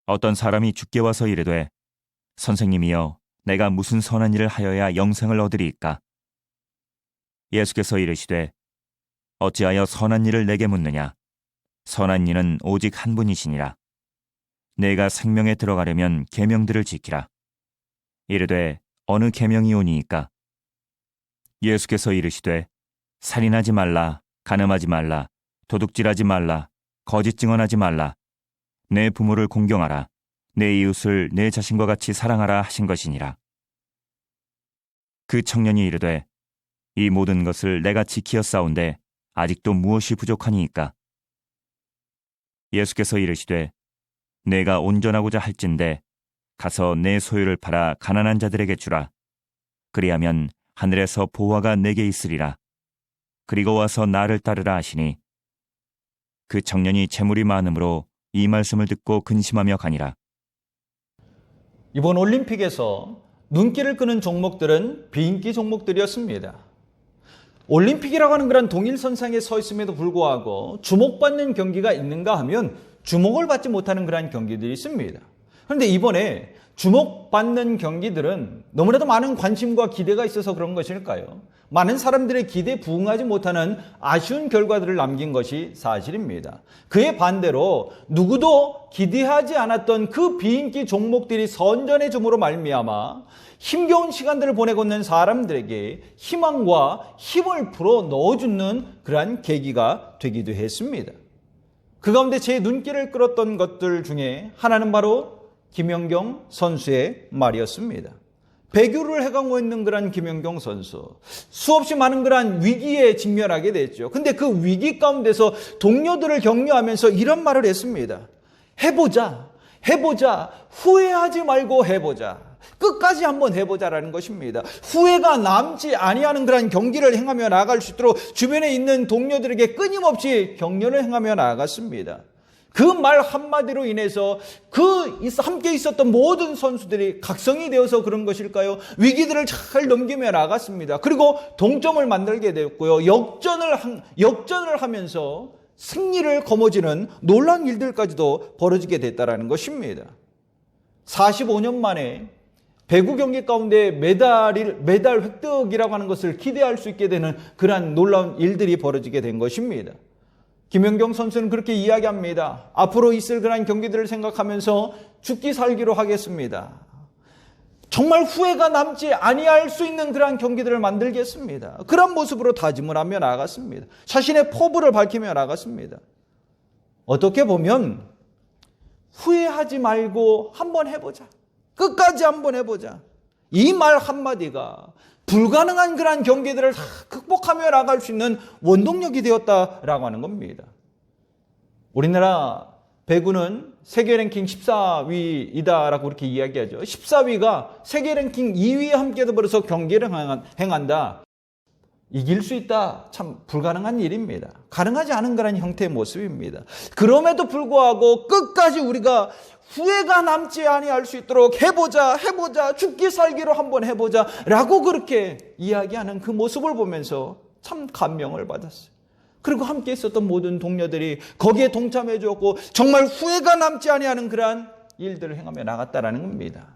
어떤 사람이 주께 와서 이르되 선생님이여 내가 무슨 선한 일을 하여야 영생을 얻으리이까? 예수께서 이르시되 어찌하여 선한 일을 내게 묻느냐? 선한 이는 오직 한 분이시니라. 내가 생명에 들어가려면 계명들을 지키라. 이르되 어느 계명이 오니이까? 예수께서 이르시되 살인하지 말라, 간음하지 말라, 도둑질하지 말라, 거짓 증언하지 말라, 내 부모를 공경하라, 내 이웃을 내 자신과 같이 사랑하라 하신 것이니라. 그 청년이 이르되 이 모든 것을 내가 지키었사온데 아직도 무엇이 부족하니이까? 예수께서 이르시되 내가 온전하고자 할진대 가서 내 소유를 팔아 가난한 자들에게 주라. 그리하면 하늘에서 보화가 내게 있으리라. 그리고 와서 나를 따르라 하시니 그 청년이 재물이 많음으로 이 말씀을 듣고 근심하며 가니라. 이번 올림픽에서 눈길을 끄는 종목들은 비인기 종목들이었습니다. 올림픽이라고 하는 그런 동일선상에 서 있음에도 불구하고 주목받는 경기가 있는가 하면 주목을 받지 못하는 그런 경기들이 있습니다. 그런데 이번에 주목받는 경기들은 너무나도 많은 관심과 기대가 있어서 그런 것일까요? 많은 사람들의 기대에 부응하지 못하는 아쉬운 결과들을 남긴 것이 사실입니다. 그에 반대로 누구도 기대하지 않았던 그 비인기 종목들이 선전해줌으로 말미암아 힘겨운 시간들을 보내고 있는 사람들에게 희망과 힘을 불어 넣어주는 그러한 계기가 되기도 했습니다. 그 가운데 제 눈길을 끌었던 것들 중에 하나는 바로 김연경 선수의 말이었습니다. 배구를 해가고 있는 그런 김연경 선수, 수없이 많은 그런 위기에 직면하게 됐죠. 근데 그 위기 가운데서 동료들을 격려하면서 이런 말을 했습니다. 해보자, 후회하지 말고 해보자. 끝까지 한번 해보자라는 것입니다. 후회가 남지 아니하는 그런 경기를 행하며 나아갈 수 있도록 주변에 있는 동료들에게 끊임없이 격려를 행하며 나아갔습니다. 그 말 한마디로 인해서 함께 있었던 모든 선수들이 각성이 되어서 그런 것일까요? 위기들을 잘 넘기며 나갔습니다. 그리고 동점을 만들게 되었고요. 역전을 하면서 승리를 거머쥐는 놀라운 일들까지도 벌어지게 됐다는 것입니다. 45년 만에 배구 경기 가운데 메달 획득이라고 하는 것을 기대할 수 있게 되는 그러한 놀라운 일들이 벌어지게 된 것입니다. 김연경 선수는 그렇게 이야기합니다. 앞으로 있을 그러한 경기들을 생각하면서 죽기 살기로 하겠습니다. 정말 후회가 남지 아니할 수 있는 그러한 경기들을 만들겠습니다. 그런 모습으로 다짐을 하며 나아갔습니다. 자신의 포부를 밝히며 나아갔습니다. 어떻게 보면 후회하지 말고 한번 해보자. 끝까지 한번 해보자. 이 말 한마디가 불가능한 그러한 경기들을 다 극복하며 나갈 수 있는 원동력이 되었다라고 하는 겁니다. 우리나라 배구는 세계 랭킹 14위이다라고 그렇게 이야기하죠. 14위가 세계 랭킹 2위에 함께 더불어서 경기를 행한다. 이길 수 있다. 참 불가능한 일입니다. 가능하지 않은 그런 형태의 모습입니다. 그럼에도 불구하고 끝까지 우리가 후회가 남지 아니할 수 있도록 해보자, 죽기 살기로 한번 해보자 라고 그렇게 이야기하는 그 모습을 보면서 참 감명을 받았어요. 그리고 함께 있었던 모든 동료들이 거기에 동참해 주었고 정말 후회가 남지 아니하는 그러한 일들을 행하며 나갔다라는 겁니다.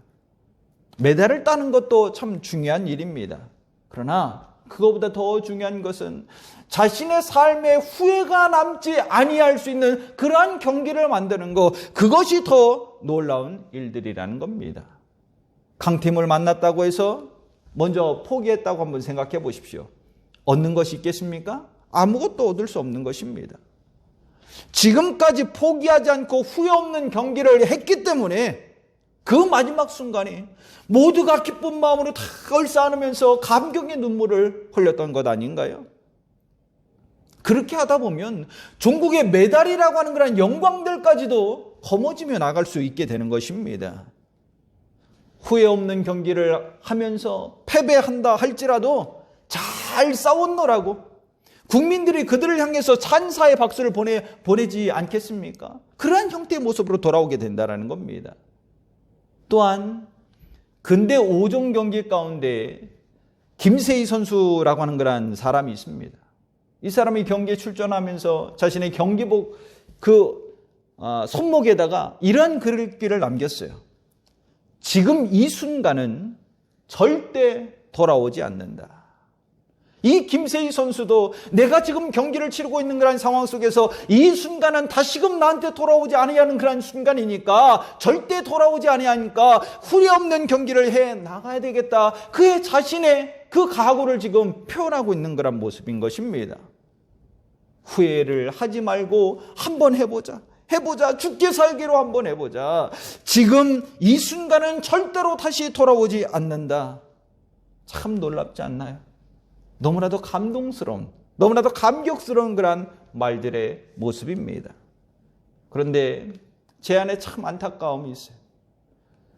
메달을 따는 것도 참 중요한 일입니다. 그러나 그거보다 더 중요한 것은 자신의 삶에 후회가 남지 아니할 수 있는 그러한 경기를 만드는 것, 그것이 더 놀라운 일들이라는 겁니다. 강팀을 만났다고 해서 먼저 포기했다고 한번 생각해 보십시오. 얻는 것이 있겠습니까? 아무것도 얻을 수 없는 것입니다. 지금까지 포기하지 않고 후회 없는 경기를 했기 때문에 그 마지막 순간에 모두가 기쁜 마음으로 다 얼싸안으면서 감격의 눈물을 흘렸던 것 아닌가요? 그렇게 하다 보면 종국의 메달이라고 하는 그런 영광들까지도 거머쥐며 나갈 수 있게 되는 것입니다. 후회 없는 경기를 하면서 패배한다 할지라도 잘 싸웠노라고 국민들이 그들을 향해서 찬사의 박수를 보내지 않겠습니까? 그러한 형태의 모습으로 돌아오게 된다는 겁니다. 또한 근대 5종 경기 가운데 김세희 선수라고 하는 그런 사람이 있습니다. 이 사람이 경기에 출전하면서 자신의 경기복 그 손목에다가 이러한 글귀를 남겼어요. 지금 이 순간은 절대 돌아오지 않는다. 이 김세희 선수도 내가 지금 경기를 치르고 있는 그런 상황 속에서 이 순간은 다시금 나한테 돌아오지 아니하는 그런 순간이니까, 절대 돌아오지 아니하니까 후회 없는 경기를 해 나가야 되겠다. 그의 자신의 그 각오를 지금 표현하고 있는 그런 모습인 것입니다. 후회를 하지 말고 한번 해보자. 죽게 살기로 한번 해보자. 지금 이 순간은 절대로 다시 돌아오지 않는다. 참 놀랍지 않나요? 너무나도 감동스러운, 너무나도 감격스러운 그런 말들의 모습입니다. 그런데 제 안에 참 안타까움이 있어요.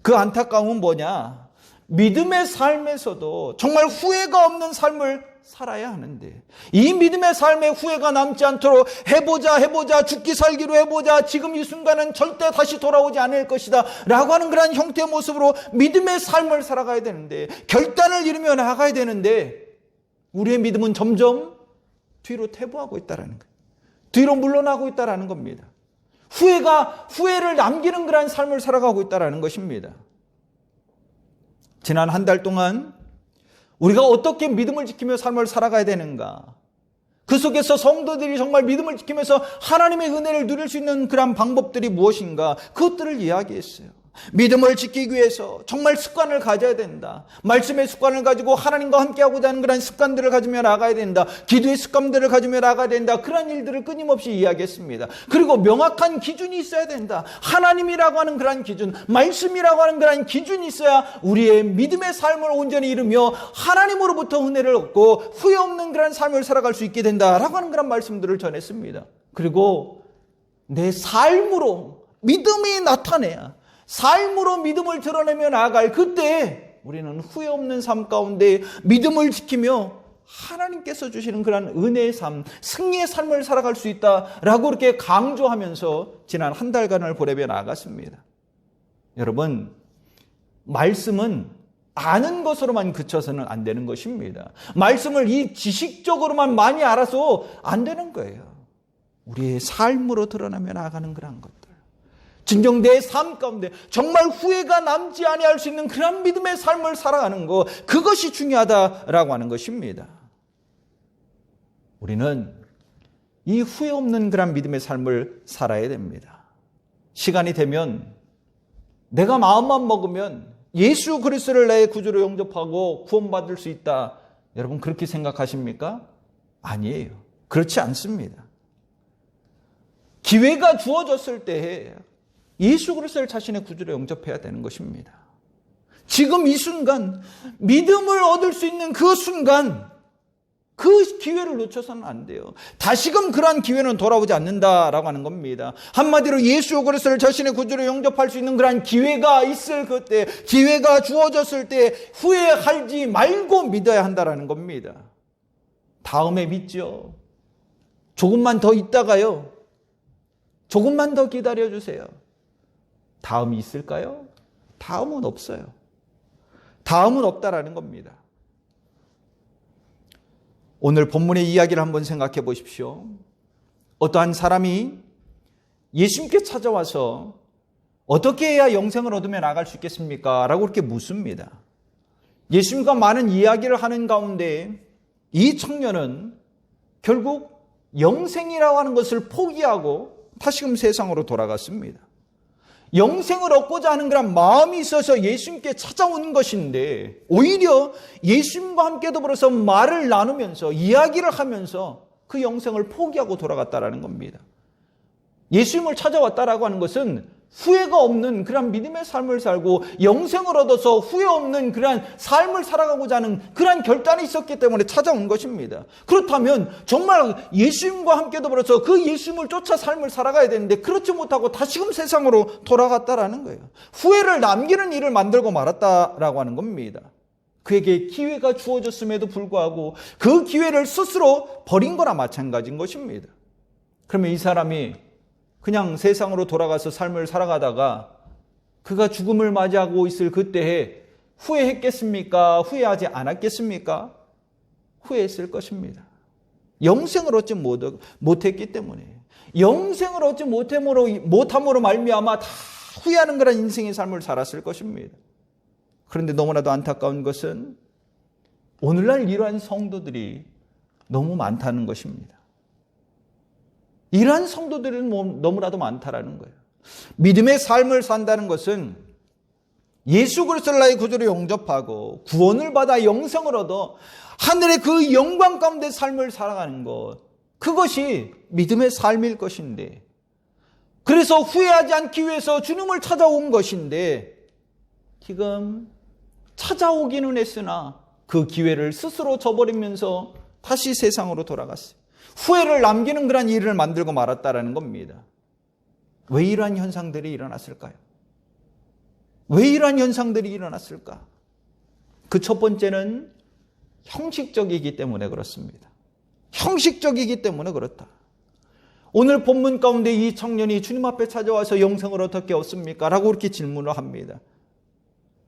그 안타까움은 뭐냐? 믿음의 삶에서도 정말 후회가 없는 삶을 살아야 하는데, 이 믿음의 삶에 후회가 남지 않도록 해보자, 죽기 살기로 해보자, 지금 이 순간은 절대 다시 돌아오지 않을 것이다 라고 하는 그런 형태의 모습으로 믿음의 삶을 살아가야 되는데, 결단을 이루며 나가야 되는데, 우리의 믿음은 점점 뒤로 퇴보하고 있다는 거예요. 뒤로 물러나고 있다는 겁니다. 후회를 남기는 그런 삶을 살아가고 있다는 것입니다. 지난 한 달 동안 우리가 어떻게 믿음을 지키며 삶을 살아가야 되는가, 그 속에서 성도들이 정말 믿음을 지키면서 하나님의 은혜를 누릴 수 있는 그런 방법들이 무엇인가, 그것들을 이야기했어요. 믿음을 지키기 위해서 정말 습관을 가져야 된다. 말씀의 습관을 가지고 하나님과 함께하고자 하는 그런 습관들을 가지며 나가야 된다. 기도의 습관들을 가지며 나가야 된다. 그런 일들을 끊임없이 이야기했습니다. 그리고 명확한 기준이 있어야 된다. 하나님이라고 하는 그런 기준, 말씀이라고 하는 그런 기준이 있어야 우리의 믿음의 삶을 온전히 이루며 하나님으로부터 은혜를 얻고 후회 없는 그런 삶을 살아갈 수 있게 된다라고 하는 그런 말씀들을 전했습니다. 그리고 내 삶으로 믿음이 나타내야, 삶으로 믿음을 드러내며 나아갈 그때 우리는 후회 없는 삶 가운데 믿음을 지키며 하나님께서 주시는 그런 은혜의 삶, 승리의 삶을 살아갈 수 있다라고 이렇게 강조하면서 지난 한 달간을 보내며 나아갔습니다. 여러분, 말씀은 아는 것으로만 그쳐서는 안 되는 것입니다. 말씀을 이 지식적으로만 많이 알아서 안 되는 거예요. 우리의 삶으로 드러나며 나아가는 그런 것들, 진정 내 삶 가운데 정말 후회가 남지 아니할 수 있는 그런 믿음의 삶을 살아가는 것, 그것이 중요하다라고 하는 것입니다. 우리는 이 후회 없는 그런 믿음의 삶을 살아야 됩니다. 시간이 되면 내가 마음만 먹으면 예수 그리스도를 내 구주로 영접하고 구원받을 수 있다, 여러분 그렇게 생각하십니까? 아니에요. 그렇지 않습니다. 기회가 주어졌을 때 예수 그리스도를 자신의 구주로 영접해야 되는 것입니다. 지금 이 순간 믿음을 얻을 수 있는 그 순간, 그 기회를 놓쳐서는 안 돼요. 다시금 그러한 기회는 돌아오지 않는다라고 하는 겁니다. 한마디로 예수 그리스도를 자신의 구주로 영접할 수 있는 그러한 기회가 있을 그때, 기회가 주어졌을 때 후회하지 말고 믿어야 한다라는 겁니다. 다음에 믿죠. 조금만 더 있다가요, 조금만 더 기다려주세요. 다음이 있을까요? 다음은 없어요. 다음은 없다라는 겁니다. 오늘 본문의 이야기를 한번 생각해 보십시오. 어떠한 사람이 예수님께 찾아와서 어떻게 해야 영생을 얻으며 나갈 수 있겠습니까? 라고 그렇게 묻습니다. 예수님과 많은 이야기를 하는 가운데 이 청년은 결국 영생이라고 하는 것을 포기하고 다시금 세상으로 돌아갔습니다. 영생을 얻고자 하는 그런 마음이 있어서 예수님께 찾아온 것인데, 오히려 예수님과 함께 더불어서 말을 나누면서 이야기를 하면서 그 영생을 포기하고 돌아갔다라는 겁니다. 예수님을 찾아왔다라고 하는 것은 후회가 없는 그런 믿음의 삶을 살고 영생을 얻어서 후회 없는 그런 삶을 살아가고자 하는 그런 결단이 있었기 때문에 찾아온 것입니다. 그렇다면 정말 예수님과 함께 더불어서 그 예수님을 쫓아 삶을 살아가야 되는데 그렇지 못하고 다시금 세상으로 돌아갔다라는 거예요. 후회를 남기는 일을 만들고 말았다라고 하는 겁니다. 그에게 기회가 주어졌음에도 불구하고 그 기회를 스스로 버린 거나 마찬가지인 것입니다. 그러면 이 사람이 그냥 세상으로 돌아가서 삶을 살아가다가 그가 죽음을 맞이하고 있을 그때에 후회했겠습니까? 후회하지 않았겠습니까? 후회했을 것입니다. 영생을 얻지 못했기 때문에, 영생을 얻지 못함으로 말미암아 다 후회하는 그런 인생의 삶을 살았을 것입니다. 그런데 너무나도 안타까운 것은 오늘날 이러한 성도들이 너무 많다는 것입니다. 이러한 성도들이 너무나도 많다라는 거예요. 믿음의 삶을 산다는 것은 예수 그리스도를 나의 구주로 영접하고 구원을 받아 영생을 얻어 하늘의 그 영광 가운데 삶을 살아가는 것, 그것이 믿음의 삶일 것인데, 그래서 후회하지 않기 위해서 주님을 찾아온 것인데, 지금 찾아오기는 했으나 그 기회를 스스로 저버리면서 다시 세상으로 돌아갔어요. 후회를 남기는 그런 일을 만들고 말았다라는 겁니다. 왜 이러한 현상들이 일어났을까요? 왜 이러한 현상들이 일어났을까? 그 첫 번째는 형식적이기 때문에 그렇습니다. 형식적이기 때문에 그렇다. 오늘 본문 가운데 이 청년이 주님 앞에 찾아와서 영생을 어떻게 얻습니까? 라고 이렇게 질문을 합니다.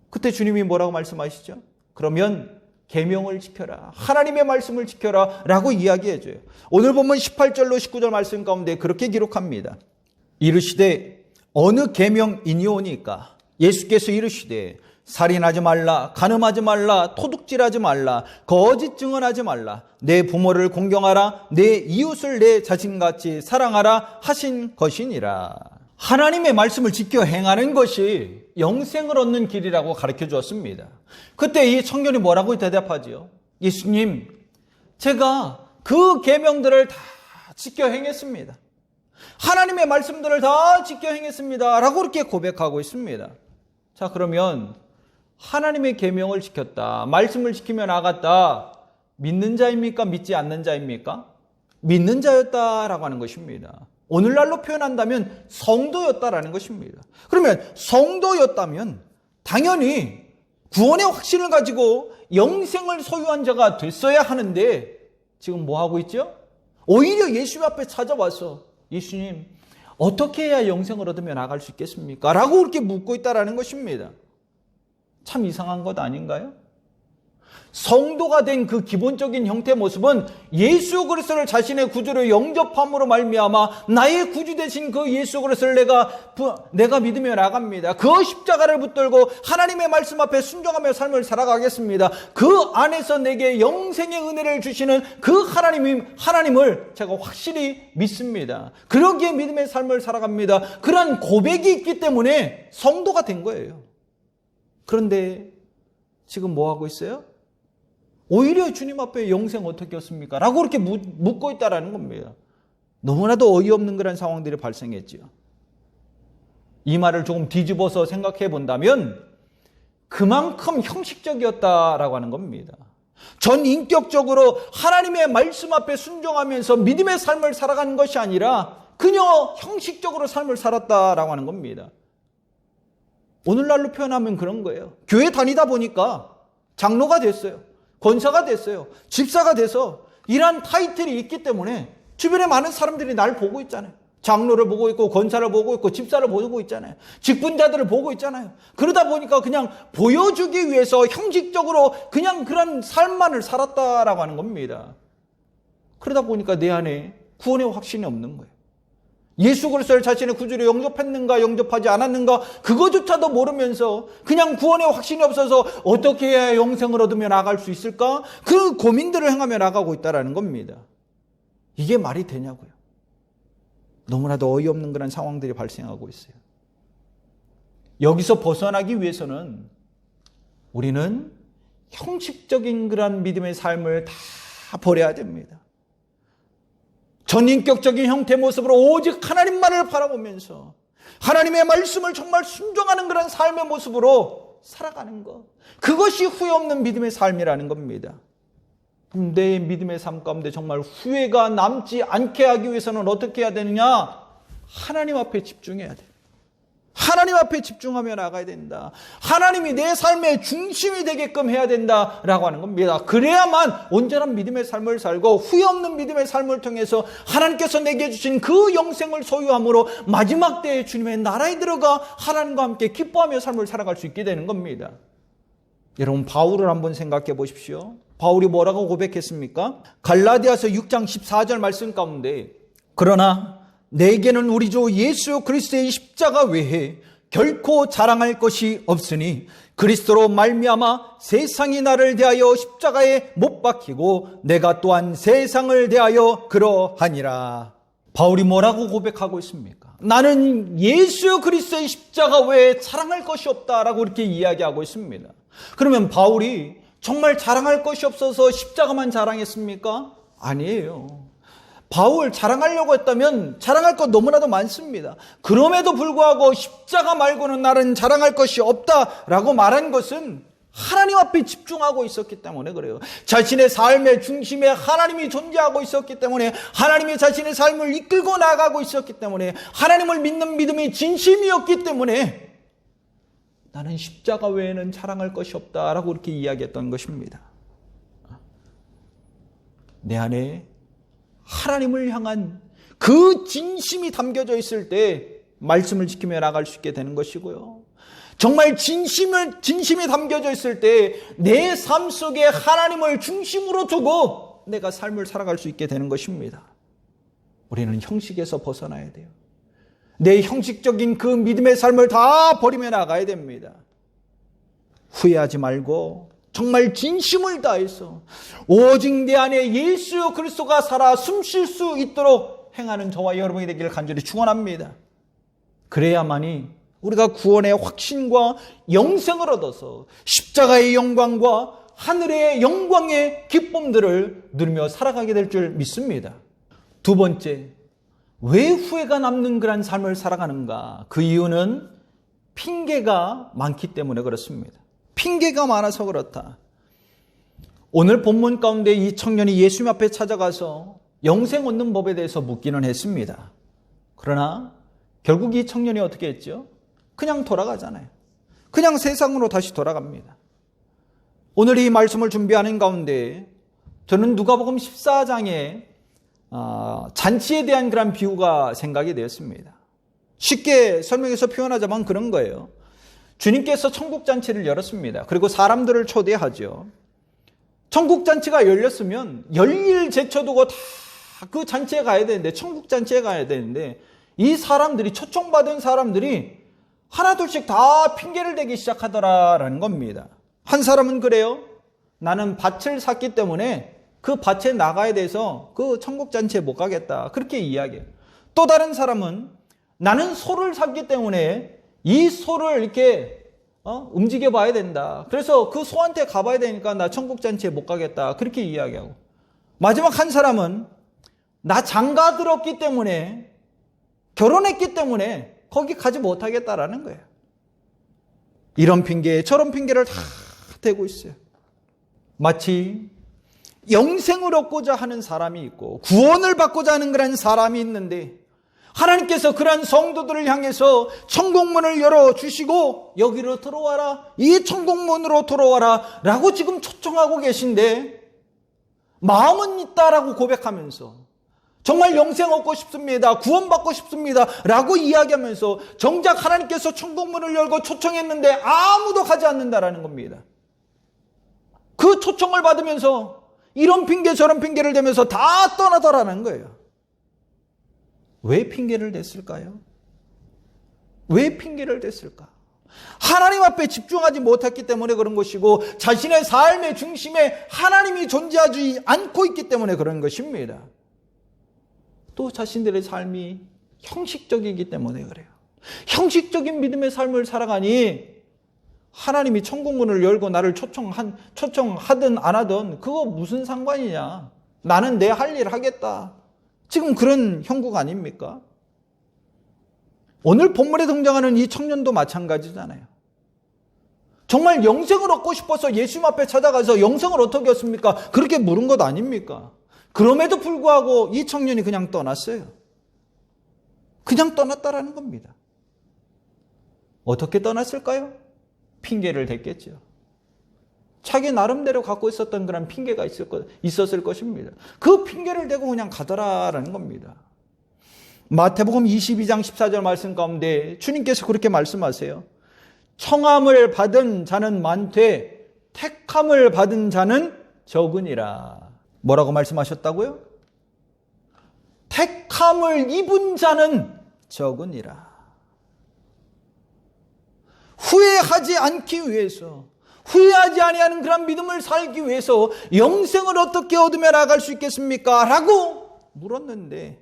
그때 주님이 뭐라고 말씀하시죠? 그러면 계명을 지켜라. 하나님의 말씀을 지켜라. 라고 이야기해줘요. 오늘 본문 18절로 19절 말씀 가운데 그렇게 기록합니다. 이르시되 어느 계명이니오니까? 예수께서 이르시되 살인하지 말라, 간음하지 말라, 토둑질하지 말라, 거짓 증언하지 말라, 내 부모를 공경하라, 내 이웃을 내 자신같이 사랑하라 하신 것이니라. 하나님의 말씀을 지켜 행하는 것이 영생을 얻는 길이라고 가르쳐 주었습니다. 그때 이 청년이 뭐라고 대답하지요? 예수님, 제가 그 계명들을 다 지켜 행했습니다. 하나님의 말씀들을 다 지켜 행했습니다. 라고 이렇게 고백하고 있습니다. 자, 그러면 하나님의 계명을 지켰다, 말씀을 지키며 나갔다, 믿는 자입니까? 믿지 않는 자입니까? 믿는 자였다라고 하는 것입니다. 오늘날로 표현한다면 성도였다라는 것입니다. 그러면 성도였다면 당연히 구원의 확신을 가지고 영생을 소유한 자가 됐어야 하는데, 지금 뭐 하고 있죠? 오히려 예수 앞에 찾아와서 예수님, 어떻게 해야 영생을 얻으며 나갈 수 있겠습니까? 라고 그렇게 묻고 있다라는 것입니다. 참 이상한 것 아닌가요? 성도가 된 그 기본적인 형태 모습은 예수 그리스도를 자신의 구주로 영접함으로 말미암아 나의 구주 되신 그 예수 그리스도를 내가 믿으며 나갑니다. 그 십자가를 붙들고 하나님의 말씀 앞에 순종하며 삶을 살아가겠습니다. 그 안에서 내게 영생의 은혜를 주시는 그 하나님을 제가 확실히 믿습니다. 그러기에 믿음의 삶을 살아갑니다. 그러한 고백이 있기 때문에 성도가 된 거예요. 그런데 지금 뭐 하고 있어요? 오히려 주님 앞에 영생 어떻게 얻습니까? 라고 그렇게 묻고 있다라는 겁니다. 너무나도 어이없는 그런 상황들이 발생했지요. 이 말을 조금 뒤집어서 생각해 본다면 그만큼 형식적이었다라고 하는 겁니다. 전 인격적으로 하나님의 말씀 앞에 순종하면서 믿음의 삶을 살아가는 것이 아니라 그저 형식적으로 삶을 살았다라고 하는 겁니다. 오늘날로 표현하면 그런 거예요. 교회 다니다 보니까 장로가 됐어요. 권사가 됐어요. 집사가 돼서 이런 타이틀이 있기 때문에 주변에 많은 사람들이 날 보고 있잖아요. 장로를 보고 있고 권사를 보고 있고 집사를 보고 있잖아요. 직분자들을 보고 있잖아요. 그러다 보니까 그냥 보여주기 위해서 형식적으로 그냥 그런 삶만을 살았다라고 하는 겁니다. 그러다 보니까 내 안에 구원의 확신이 없는 거예요. 예수 그리스도를 자신의 구주로 영접했는가 영접하지 않았는가 그거조차도 모르면서 그냥 구원의 확신이 없어서 어떻게 해야 영생을 얻으며 나갈 수 있을까? 그 고민들을 행하며 나가고 있다는 겁니다. 이게 말이 되냐고요. 너무나도 어이없는 그런 상황들이 발생하고 있어요. 여기서 벗어나기 위해서는 우리는 형식적인 그런 믿음의 삶을 다 버려야 됩니다. 전인격적인 형태 모습으로 오직 하나님만을 바라보면서 하나님의 말씀을 정말 순종하는 그런 삶의 모습으로 살아가는 것, 그것이 후회 없는 믿음의 삶이라는 겁니다. 내 믿음의 삶 가운데 정말 후회가 남지 않게 하기 위해서는 어떻게 해야 되느냐? 하나님 앞에 집중해야 돼요. 하나님 앞에 집중하며 나가야 된다. 하나님이 내 삶의 중심이 되게끔 해야 된다라고 하는 겁니다. 그래야만 온전한 믿음의 삶을 살고 후회 없는 믿음의 삶을 통해서 하나님께서 내게 주신 그 영생을 소유함으로 마지막 때에 주님의 나라에 들어가 하나님과 함께 기뻐하며 삶을 살아갈 수 있게 되는 겁니다. 여러분, 바울을 한번 생각해 보십시오. 바울이 뭐라고 고백했습니까? 갈라디아서 6장 14절 말씀 가운데 그러나 내게는 우리 주 예수 그리스도의 십자가 외에 결코 자랑할 것이 없으니 그리스도로 말미암아 세상이 나를 대하여 십자가에 못 박히고 내가 또한 세상을 대하여 그러하니라. 바울이 뭐라고 고백하고 있습니까? 나는 예수 그리스도의 십자가 외에 자랑할 것이 없다라고 이렇게 이야기하고 있습니다. 그러면 바울이 정말 자랑할 것이 없어서 십자가만 자랑했습니까? 아니에요. 바울 자랑하려고 했다면 자랑할 것 너무나도 많습니다. 그럼에도 불구하고 십자가 말고는 나는 자랑할 것이 없다라고 말한 것은 하나님 앞에 집중하고 있었기 때문에 그래요. 자신의 삶의 중심에 하나님이 존재하고 있었기 때문에, 하나님이 자신의 삶을 이끌고 나가고 있었기 때문에, 하나님을 믿는 믿음이 진심이었기 때문에 나는 십자가 외에는 자랑할 것이 없다라고 이렇게 이야기했던 것입니다. 내 안에 하나님을 향한 그 진심이 담겨져 있을 때 말씀을 지키며 나갈 수 있게 되는 것이고요. 정말 진심이 담겨져 있을 때 내 삶 속에 하나님을 중심으로 두고 내가 삶을 살아갈 수 있게 되는 것입니다. 우리는 형식에서 벗어나야 돼요. 내 형식적인 그 믿음의 삶을 다 버리며 나가야 됩니다. 후회하지 말고 정말 진심을 다해서 오직 내 안에 예수 그리스도가 살아 숨쉴 수 있도록 행하는 저와 여러분이 되기를 간절히 축원합니다. 그래야만이 우리가 구원의 확신과 영생을 얻어서 십자가의 영광과 하늘의 영광의 기쁨들을 누리며 살아가게 될 줄 믿습니다. 두 번째, 왜 후회가 남는 그런 삶을 살아가는가? 그 이유는 핑계가 많기 때문에 그렇습니다. 핑계가 많아서 그렇다. 오늘 본문 가운데 이 청년이 예수님 앞에 찾아가서 영생 얻는 법에 대해서 묻기는 했습니다. 그러나 결국 이 청년이 어떻게 했죠? 그냥 돌아가잖아요. 그냥 세상으로 다시 돌아갑니다. 오늘 이 말씀을 준비하는 가운데 저는 누가복음 14장에 잔치에 대한 그런 비유가 생각이 되었습니다. 쉽게 설명해서 표현하자면 그런 거예요. 주님께서 천국잔치를 열었습니다. 그리고 사람들을 초대하죠. 천국잔치가 열렸으면 열일 제쳐두고 다 그 잔치에 가야 되는데, 천국잔치에 가야 되는데, 이 사람들이, 초청받은 사람들이 하나둘씩 다 핑계를 대기 시작하더라라는 겁니다. 한 사람은 그래요. 나는 밭을 샀기 때문에 그 밭에 나가야 돼서 그 천국잔치에 못 가겠다. 그렇게 이야기해요. 또 다른 사람은 나는 소를 샀기 때문에 이 소를 이렇게 움직여 봐야 된다. 그래서 그 소한테 가봐야 되니까 나 천국잔치에 못 가겠다. 그렇게 이야기하고, 마지막 한 사람은 나 장가 들었기 때문에, 결혼했기 때문에 거기 가지 못하겠다라는 거예요. 이런 핑계 저런 핑계를 다 대고 있어요. 마치 영생을 얻고자 하는 사람이 있고 구원을 받고자 하는 그런 사람이 있는데, 하나님께서 그런 성도들을 향해서 천국문을 열어주시고 여기로 들어와라, 이 천국문으로 들어와라 라고 지금 초청하고 계신데, 마음은 있다라고 고백하면서 정말 영생 얻고 싶습니다, 구원받고 싶습니다 라고 이야기하면서 정작 하나님께서 천국문을 열고 초청했는데 아무도 가지 않는다라는 겁니다. 그 초청을 받으면서 이런 핑계 저런 핑계를 대면서 다 떠나더라는 거예요. 왜 핑계를 댔을까요? 왜 핑계를 댔을까? 하나님 앞에 집중하지 못했기 때문에 그런 것이고, 자신의 삶의 중심에 하나님이 존재하지 않고 있기 때문에 그런 것입니다. 또 자신들의 삶이 형식적이기 때문에 그래요. 형식적인 믿음의 삶을 살아가니 하나님이 천국문을 열고 나를 초청하든 안 하든 그거 무슨 상관이냐, 나는 내 할 일 하겠다, 지금 그런 형국 아닙니까? 오늘 본문에 등장하는 이 청년도 마찬가지잖아요. 정말 영생을 얻고 싶어서 예수님 앞에 찾아가서 영생을 어떻게 얻습니까? 그렇게 물은 것 아닙니까? 그럼에도 불구하고 이 청년이 그냥 떠났어요. 그냥 떠났다라는 겁니다. 어떻게 떠났을까요? 핑계를 댔겠죠. 자기 나름대로 갖고 있었던 그런 핑계가 있었을 것입니다. 그 핑계를 대고 그냥 가더라라는 겁니다. 마태복음 22장 14절 말씀 가운데 주님께서 그렇게 말씀하세요. 청함을 받은 자는 많되 택함을 받은 자는 적으니라. 뭐라고 말씀하셨다고요? 택함 택함을 입은 자는 적으니라. 후회하지 않기 위해서, 후회하지 아니하는 그런 믿음을 살기 위해서 영생을 어떻게 얻으며 나아갈 수 있겠습니까? 라고 물었는데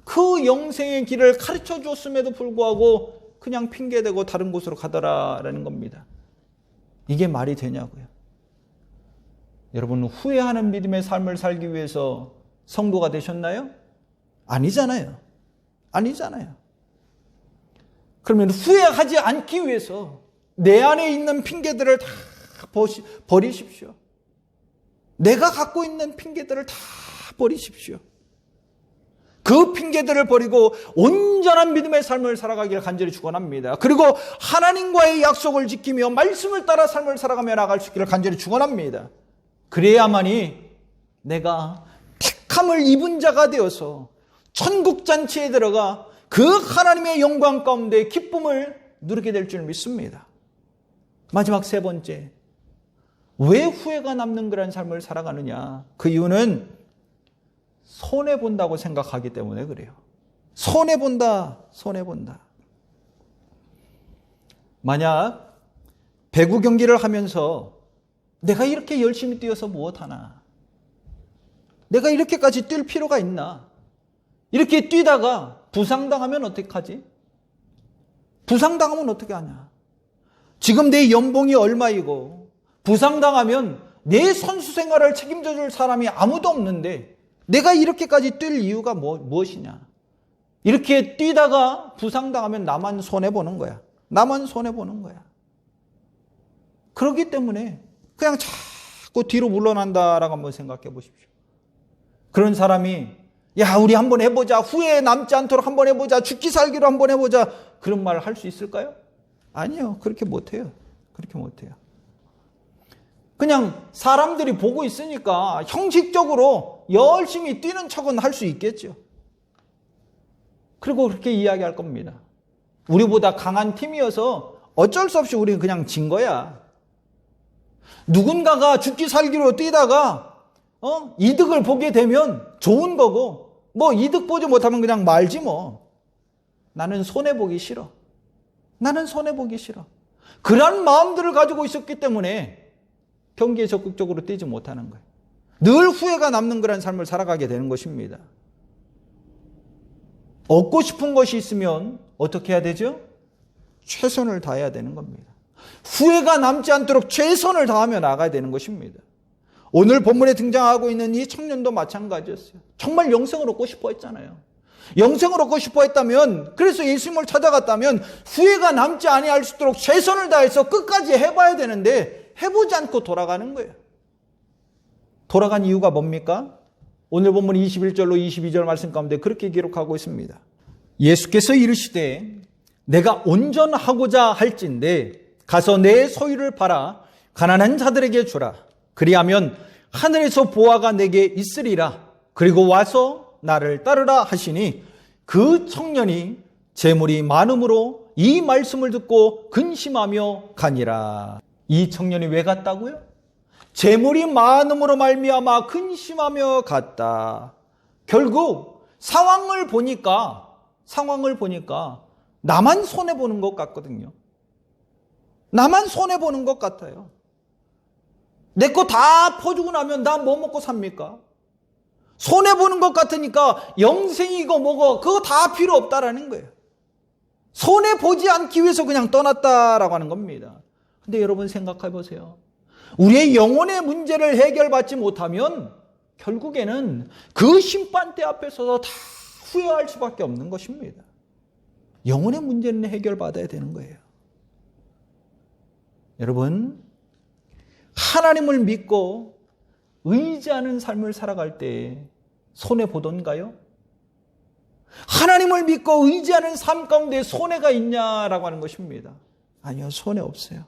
그 영생의 길을 가르쳐 줬음에도 불구하고 그냥 핑계대고 다른 곳으로 가더라라는 겁니다. 이게 말이 되냐고요. 여러분, 후회하는 믿음의 삶을 살기 위해서 성도가 되셨나요? 아니잖아요. 아니잖아요. 그러면 후회하지 않기 위해서 내 안에 있는 핑계들을 다 버리십시오. 내가 갖고 있는 핑계들을 다 버리십시오. 그 핑계들을 버리고 온전한 믿음의 삶을 살아가기를 간절히 축원합니다. 그리고 하나님과의 약속을 지키며 말씀을 따라 삶을 살아가며 나아갈 수 있기를 간절히 축원합니다. 그래야만이 내가 택함을 입은 자가 되어서 천국 잔치에 들어가 그 하나님의 영광 가운데 기쁨을 누리게 될 줄 믿습니다. 마지막 세 번째, 왜 후회가 남는 그런 삶을 살아가느냐? 그 이유는 손해본다고 생각하기 때문에 그래요. 손해본다. 만약 배구 경기를 하면서 내가 이렇게 열심히 뛰어서 무엇하나? 내가 이렇게까지 뛸 필요가 있나? 이렇게 뛰다가 부상당하면 어떡하지? 부상당하면 어떻게 하냐? 지금 내 연봉이 얼마이고 부상당하면 내 선수 생활을 책임져 줄 사람이 아무도 없는데 내가 이렇게까지 뛸 이유가 무엇이냐? 이렇게 뛰다가 부상당하면 나만 손해보는 거야. 나만 손해보는 거야. 그렇기 때문에 그냥 자꾸 뒤로 물러난다라고 한번 생각해 보십시오. 그런 사람이 야, 우리 한번 해보자. 후회 남지 않도록 한번 해보자. 죽기 살기로 한번 해보자. 그런 말을 할 수 있을까요? 아니요. 그렇게 못해요. 그렇게 못해요. 그냥 사람들이 보고 있으니까 형식적으로 열심히 뛰는 척은 할 수 있겠죠. 그리고 그렇게 이야기할 겁니다. 우리보다 강한 팀이어서 어쩔 수 없이 우리는 그냥 진 거야. 누군가가 죽기 살기로 뛰다가 이득을 보게 되면 좋은 거고 뭐 이득 보지 못하면 그냥 말지 뭐. 나는 손해보기 싫어. 나는 손해보기 싫어. 그런 마음들을 가지고 있었기 때문에 경기에 적극적으로 뛰지 못하는 거예요. 늘 후회가 남는 그런 삶을 살아가게 되는 것입니다. 얻고 싶은 것이 있으면 어떻게 해야 되죠? 최선을 다해야 되는 겁니다. 후회가 남지 않도록 최선을 다하며 나가야 되는 것입니다. 오늘 본문에 등장하고 있는 이 청년도 마찬가지였어요. 정말 영생을 얻고 싶어 했잖아요. 영생을 얻고 싶어 했다면, 그래서 예수님을 찾아갔다면 후회가 남지 아니할 수 있도록 최선을 다해서 끝까지 해봐야 되는데 해보지 않고 돌아가는 거예요. 돌아간 이유가 뭡니까? 오늘 본문 21절로 22절 말씀 가운데 그렇게 기록하고 있습니다. 예수께서 이르시되 내가 온전하고자 할진대 가서 내 소유를 팔아 가난한 자들에게 주라. 그리하면 하늘에서 보화가 내게 있으리라. 그리고 와서 나를 따르라 하시니 그 청년이 재물이 많음으로 이 말씀을 듣고 근심하며 가니라. 이 청년이 왜 갔다고요? 재물이 많음으로 말미암아 근심하며 갔다. 결국 상황을 보니까 나만 손해보는 것 같거든요. 나만 손해보는 것 같아요. 내 거 다 퍼주고 나면 나 뭐 먹고 삽니까? 손해보는 것 같으니까 영생이고 뭐고 그거 다 필요 없다라는 거예요. 손해보지 않기 위해서 그냥 떠났다라고 하는 겁니다. 근데 여러분 생각해 보세요. 우리의 영혼의 문제를 해결받지 못하면 결국에는 그 심판대 앞에 서서 다 후회할 수밖에 없는 것입니다. 영혼의 문제는 해결받아야 되는 거예요. 여러분, 하나님을 믿고 의지하는 삶을 살아갈 때 손해보던가요? 하나님을 믿고 의지하는 삶 가운데 손해가 있냐라고 하는 것입니다. 아니요, 손해 없어요.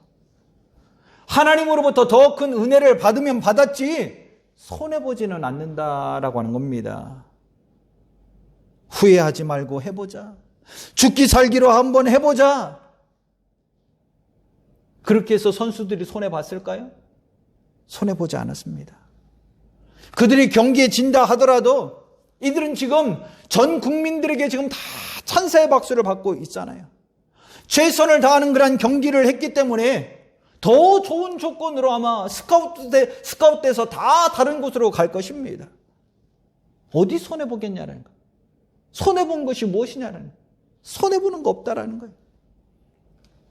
하나님으로부터 더 큰 은혜를 받으면 받았지 손해보지는 않는다라고 하는 겁니다. 후회하지 말고 해보자. 죽기 살기로 한번 해보자. 그렇게 해서 선수들이 손해봤을까요? 손해보지 않았습니다. 그들이 경기에 진다 하더라도 이들은 지금 전 국민들에게 지금 다 찬사의 박수를 받고 있잖아요. 최선을 다하는 그런 경기를 했기 때문에 더 좋은 조건으로 아마 스카웃돼서 다 다른 곳으로 갈 것입니다. 어디 손해보겠냐는 거예요. 손해본 것이 무엇이냐는 거예요. 손해보는 거 없다라는 거예요.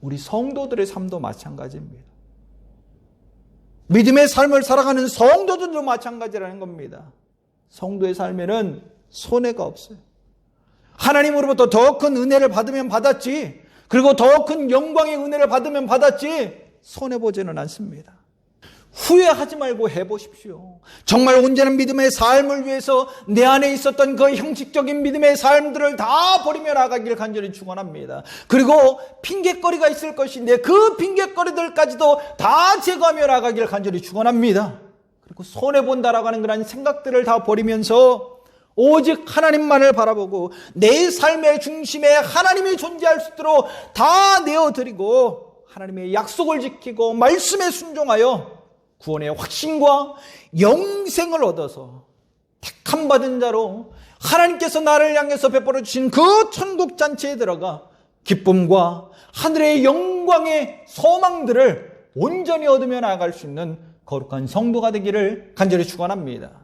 우리 성도들의 삶도 마찬가지입니다. 믿음의 삶을 살아가는 성도들도 마찬가지라는 겁니다. 성도의 삶에는 손해가 없어요. 하나님으로부터 더 큰 은혜를 받으면 받았지, 그리고 더 큰 영광의 은혜를 받으면 받았지 손해보지는 않습니다. 후회하지 말고 해보십시오. 정말 온전한 믿음의 삶을 위해서 내 안에 있었던 그 형식적인 믿음의 삶들을 다 버리며 나가기를 간절히 축원합니다. 그리고 핑계거리가 있을 것인데 그 핑계거리들까지도 다 제거하며 나가기를 간절히 축원합니다. 그리고 손해본다라고 하는 그런 생각들을 다 버리면서 오직 하나님만을 바라보고 내 삶의 중심에 하나님이 존재할 수 있도록 다 내어드리고 하나님의 약속을 지키고 말씀에 순종하여 구원의 확신과 영생을 얻어서 택함받은 자로 하나님께서 나를 향해서 베풀어 주신 그 천국 잔치에 들어가 기쁨과 하늘의 영광의 소망들을 온전히 얻으며 나아갈 수 있는 거룩한 성도가 되기를 간절히 축원합니다.